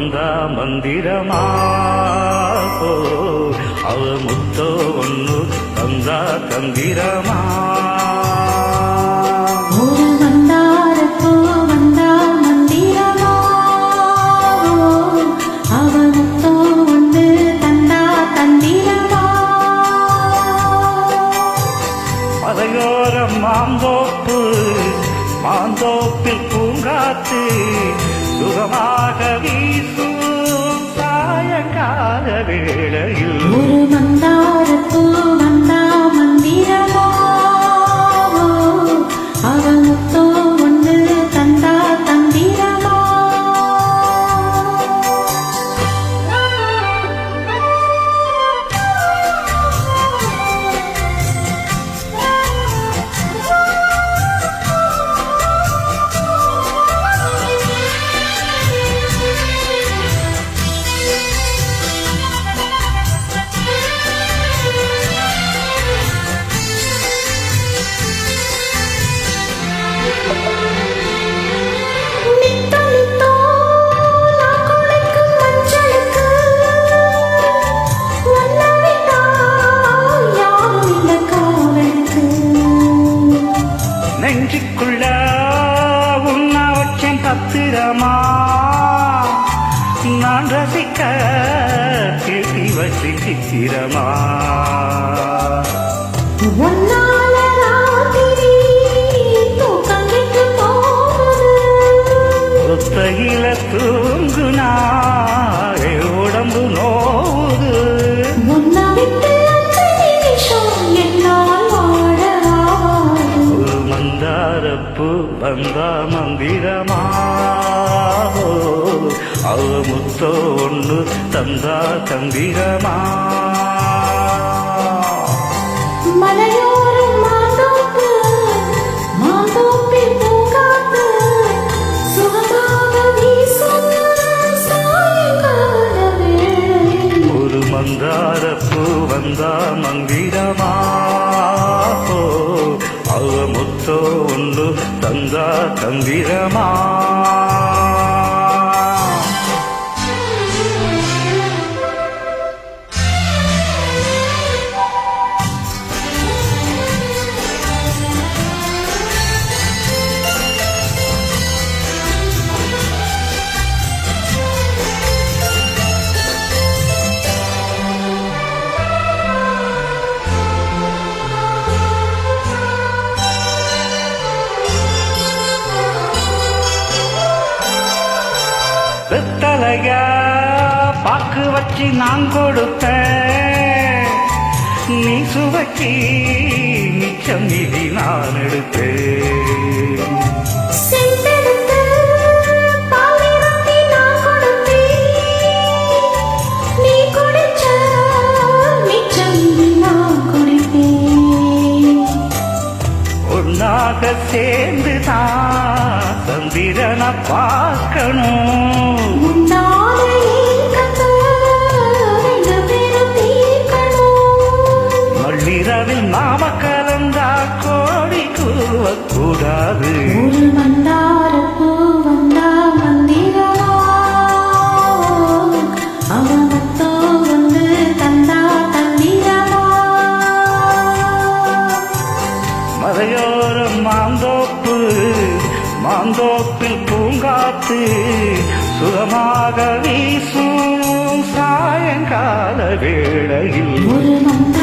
வந்தா மந்திரமா அவ முத்தோ ஒண்ணு வந்தா தந்திரமா மலையோரம் மாந்தோப்பு மாந்தோப்பில் பூங்காத்து சுகமாக வீசும் சாயங்கால வேளையில் ஒரு மந்தாரப்பூ வந்தா மந்திரமா அவ முத்தோ ஒன்று தந்தா தந்திரமா நெஞ்சுக்குள்ள உன்ன வச்சேன் பத்திரமா நான் ரசிக்க கேட்டி வச்சு சித்திரமா ஒத்தையில தூங்குனா உடம்பு நோவுது மந்தாரப்பூ வந்தா மந்திரமா அவ முத்தோ ஒண்ணு தந்தா தந்திரமா மலையோரம் மாந்தோப்பு மாந்தோப்பில் பூங்காத்து சுகமாக வீசும் சாயங்கால வேளையில் ஒரு மந்தாரப்பூ வந்தா மந்திரமா அவ முத்தோ ஒன்று தந்தா தந்திரமா வெத்தலைய பாக்கு வச்சு நான் கொடுத்தேன் நீ சுவைக்கு மிச்சம் நிதி நான் எடுத்தேன் ஒன்னாக சேர்ந்துதான் சந்திரனை பார்க்கணும் நள்ளிரவில் நாம கலந்தா கோடி கூடக்கூடாது ஒரு மந்தாரப்பூ வந்தா மந்திரமா அவ முத்தோ வந்து தந்தா தந்திரமா மலையோரம் மாந்தோப்பு மாந்தோப்பில் பூங்காத்து சுகமாக வீசும் சாயங்கால வேளையில் ஒரு மந்த